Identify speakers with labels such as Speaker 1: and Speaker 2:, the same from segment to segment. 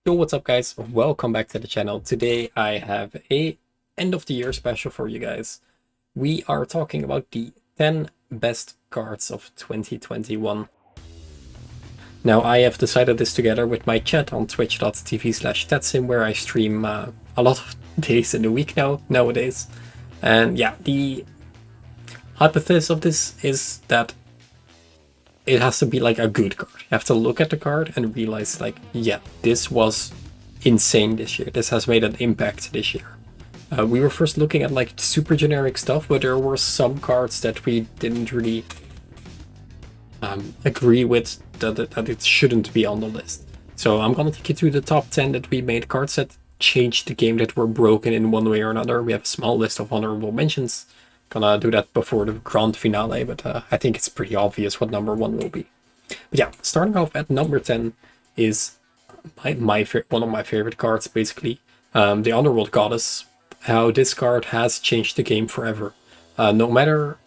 Speaker 1: Yo, what's up guys? Welcome back to the channel. Today I have a end of the year special for you guys. We are talking about the 10 best cards of 2021. Now I have decided this together with my chat on twitch.tv/Tatsym, where I stream a lot of days in the week nowadays. And yeah, the hypothesis of this is that it has to be like a good card. You have to look at the card and realize like, yeah, this was insane this year. This has made an impact this year. We were first looking at like super generic stuff, but there were some cards that we didn't really agree with that it shouldn't be on the list. So I'm gonna take you through the top 10 that we made, cards that changed the game, that were broken in one way or another. We have a small list of honorable mentions. Gonna do that before the grand finale, but I think it's pretty obvious what number 1 will be. But yeah, starting off at number 10 is one of my favorite cards, basically. The Underworld Goddess. How this card has changed the game forever. No matter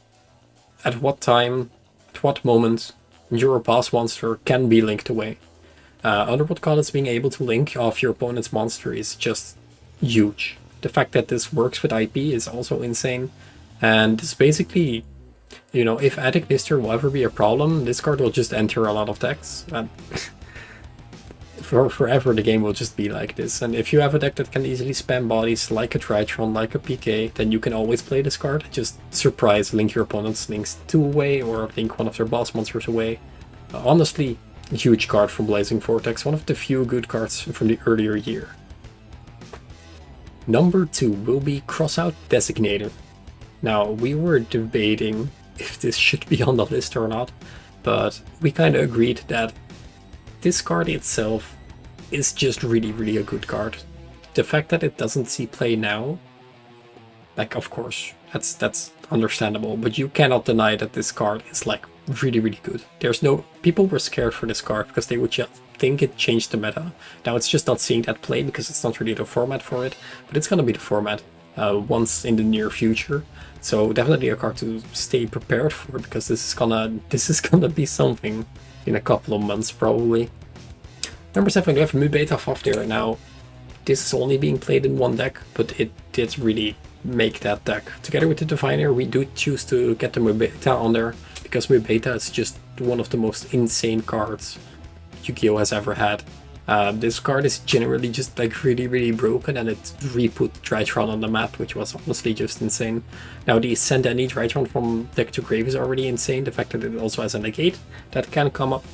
Speaker 1: at what time, at what moment, your boss monster can be linked away. Underworld Goddess being able to link off your opponent's monster is just huge. The fact that this works with IP is also insane. And this basically, you know, if Addict Mister will ever be a problem, this card will just enter a lot of decks. And for forever the game will just be like this. And if you have a deck that can easily spam bodies like a Drytron, like a PK, then you can always play this card. Just surprise, link your opponent's links 2 away, or link one of their boss monsters away. Honestly, a huge card from Blazing Vortex, one of the few good cards from the earlier year. Number 2 will be Crossout Designator. Now, we were debating if this should be on the list or not, but we kind of agreed that this card itself is just really a good card. The fact that it doesn't see play now, like, of course, that's understandable, but you cannot deny that this card is like really good. People were scared for this card because they would just think it changed the meta. Now it's just not seeing that play because it's not really the format for it, but it's gonna be the format once in the near future. So definitely a card to stay prepared for, because this is gonna be something in a couple of months probably. Number 7, we have Mu Beta Fafnir. Now, this is only being played in one deck, but it did really make that deck. Together with the Diviner, we do choose to get the Mu Beta on there, because Mu Beta is just one of the most insane cards Yu-Gi-Oh! Has ever had. This card is generally just like really broken, and it re-put Drytron on the map, which was honestly just insane. Now the send any Drytron from deck to grave is already insane. The fact that it also has a negate that can come up.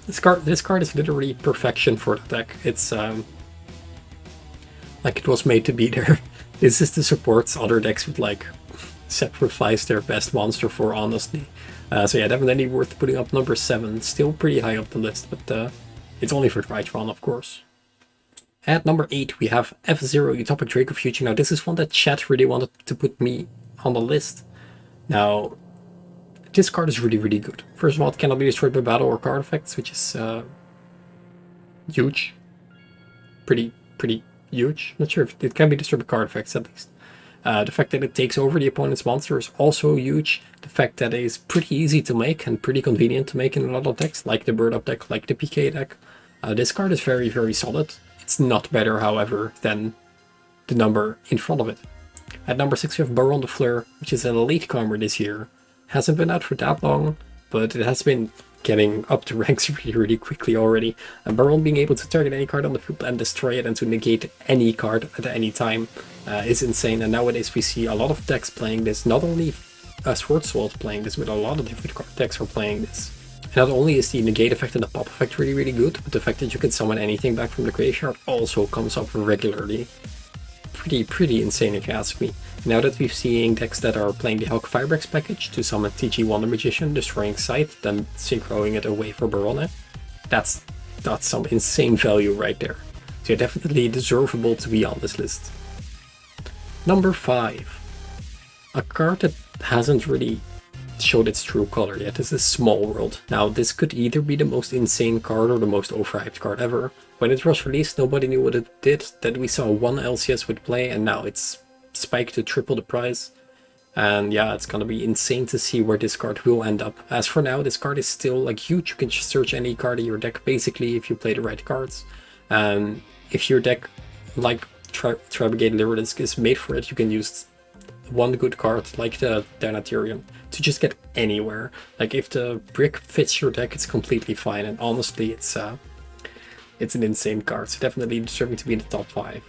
Speaker 1: This card is literally perfection for the deck. It's like it was made to be there. This is the support other decks would like sacrifice their best monster for, honestly. So yeah, definitely worth putting up number 7. Still pretty high up the list, but it's only for Drytron, of course. At number 8, we have F-Zero Utopic Draco Future. Now, this is one that chat really wanted to put me on the list. Now, this card is really good. First of all, it cannot be destroyed by battle or card effects, which is huge. Pretty huge. Not sure if it can be destroyed by card effects, at least. The fact that it takes over the opponent's monster is also huge. The fact that it is pretty easy to make and pretty convenient to make in a lot of decks, like the Bird Up deck, like the PK deck. This card is very solid. It's not better, however, than the number in front of it. At number 6, we have Baron de Fleur, which is a latecomer this year. Hasn't been out for that long, but it has been getting up the ranks really quickly already. And Baron being able to target any card on the field and destroy it and to negate any card at any time is insane. And nowadays we see a lot of decks playing this. Not only Sword Sword playing this, but a lot of different card decks are playing this. And not only is the negate effect and the pop effect really good, but the fact that you can summon anything back from the graveyard also comes up regularly. Pretty insane if you ask me. Now that we've seen decks that are playing the Hulk Firebrex package to summon TG Wonder Magician, destroying Scythe, then synchroing it away for Baronne, that's some insane value right there. So you're definitely deservable to be on this list. Number 5. A card that hasn't really showed its true color yet. This is Small World. Now, this could either be the most insane card or the most overhyped card ever. When it was released, nobody knew what it did. Then we saw one LCS would play, and now it's spiked to triple the price. And yeah, it's gonna be insane to see where this card will end up. As for now, this card is still like huge. You can search any card in your deck basically if you play the right cards. If your deck, like Tri-Brigade Lyridisk, is made for it, you can use one good card, like the Danaterium, to just get anywhere. Like, if the brick fits your deck, it's completely fine, and honestly, it's an insane card, so definitely deserving to be in the top 5.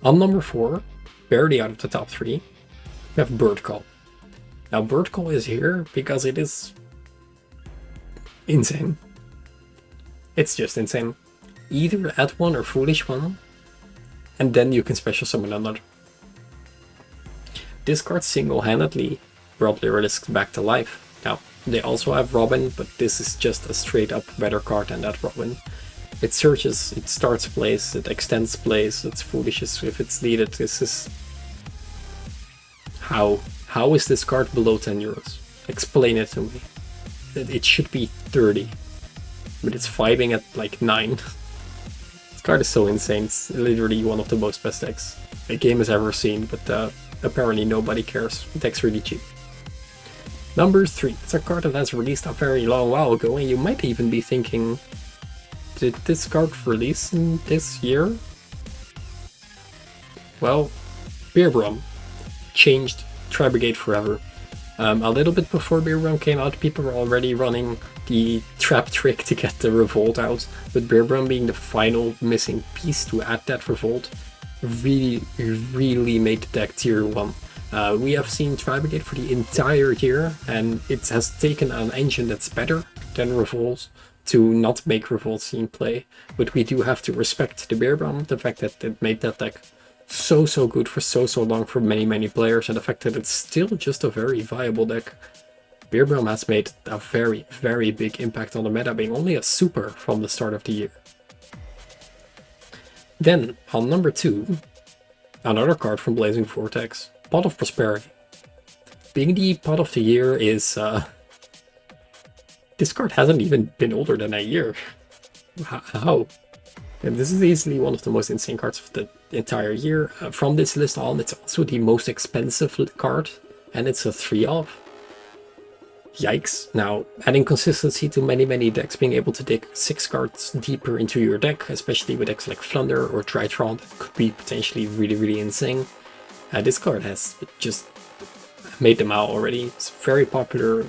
Speaker 1: On number 4, barely out of the top 3, we have Bird Call. Now, Bird Call is here because it is insane. It's just insane. Either add one or Foolish one, and then you can special summon another. This card single-handedly brought Lyridisk back to life. Now, they also have Robin, but this is just a straight-up better card than that Robin. It searches, it starts plays, it extends plays, it's foolish if it's needed. This is... How is this card below 10 euros? Explain it to me. It should be 30, but it's vibing at like 9. This card is so insane, it's literally one of the most best decks a game has ever seen, but apparently nobody cares. The deck's really cheap. Number 3, it's a card that has released a very long while ago, and you might even be thinking, did this card release in this year? Well, Beer Brum changed Tri-Brigade forever. A little bit before Beer Brum came out, people were already running the trap trick to get the Revolt out, but Beer Brum being the final missing piece to add that Revolt really made the deck tier 1. We have seen Tri-Brigade for the entire year, and it has taken an engine that's better than Revolt to not make Revolt scene play, but we do have to respect the Beer Brum, the fact that it made that deck so good for so long for many players, and the fact that it's still just a very viable deck. Beer Brum has made a very big impact on the meta, being only a super from the start of the year. Then, on number 2, another card from Blazing Vortex, Pot of Prosperity. Being the Pot of the Year is... this card hasn't even been older than a year. How? And this is easily one of the most insane cards of the entire year. From this list on, it's also the most expensive card, and it's a 3-off. Yikes. Now, adding consistency to many decks, being able to dig 6 cards deeper into your deck, especially with decks like Flunder or Drytron, could be potentially really insane. This card has just made them out already. It's very popular,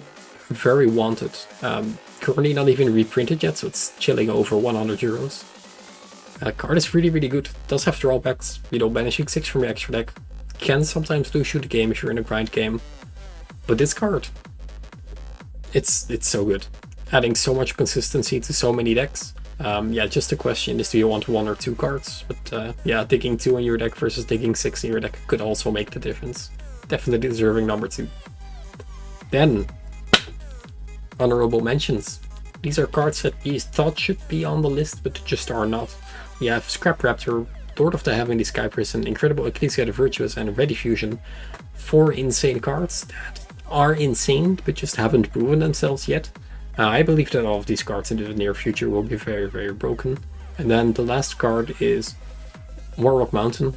Speaker 1: very wanted. Currently not even reprinted yet, so it's chilling over 100 euros. Card is really good. Does have drawbacks. You know, banishing 6 from your extra deck can sometimes lose you the game if you're in a grind game. But this card, it's so good. Adding so much consistency to so many decks. Yeah, just the question is, do you want 1 or 2 cards? But yeah, digging 2 in your deck versus digging 6 in your deck could also make the difference. Definitely deserving number 2. Then, honorable mentions. These are cards that you thought should be on the list, but just are not. We have Scrap Raptor, Lord of the Heavenly Sky Prison, Incredible Ecclesia the Virtuous, and Ready Fusion. 4 insane cards that are insane, but just haven't proven themselves yet. I believe that all of these cards in the near future will be very broken. And then the last card is Warlock Mountain.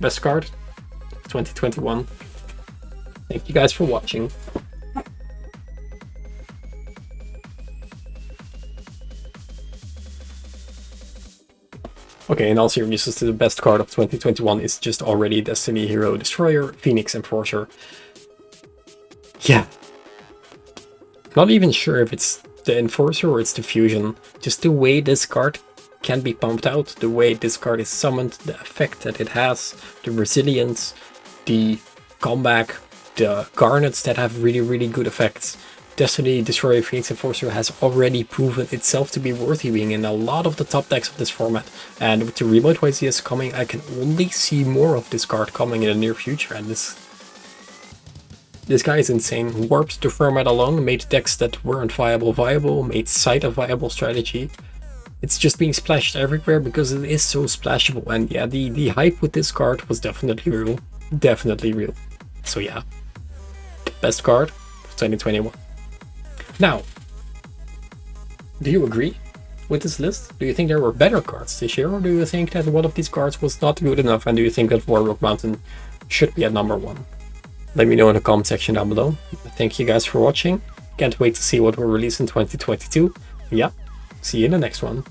Speaker 1: Best card, 2021. Thank you guys for watching. Okay, in all seriousness, the best card of 2021 is just already Destiny Hero Destroyer, Phoenix Enforcer. Yeah. Not even sure if it's the Enforcer or it's the Fusion. Just the way this card can be pumped out, the way this card is summoned, the effect that it has, the resilience, the comeback, the garnets that have really good effects. Destiny Destroyer Phoenix Enforcer has already proven itself to be worthy, being in a lot of the top decks of this format, and with the Remote YZS coming, I can only see more of this card coming in the near future, and this guy is insane. Warped the format along, made decks that weren't viable, made Sight a viable strategy. It's just being splashed everywhere because it is so splashable, and yeah, the hype with this card was definitely real. So yeah, best card of 2021. Now, do you agree with this list? Do you think there were better cards this year, or do you think that one of these cards was not good enough, and do you think that Warlock Mountain should be at number 1? Let me know in the comment section down below. Thank you guys for watching. Can't wait to see what will release in 2022. Yeah, see you in the next one.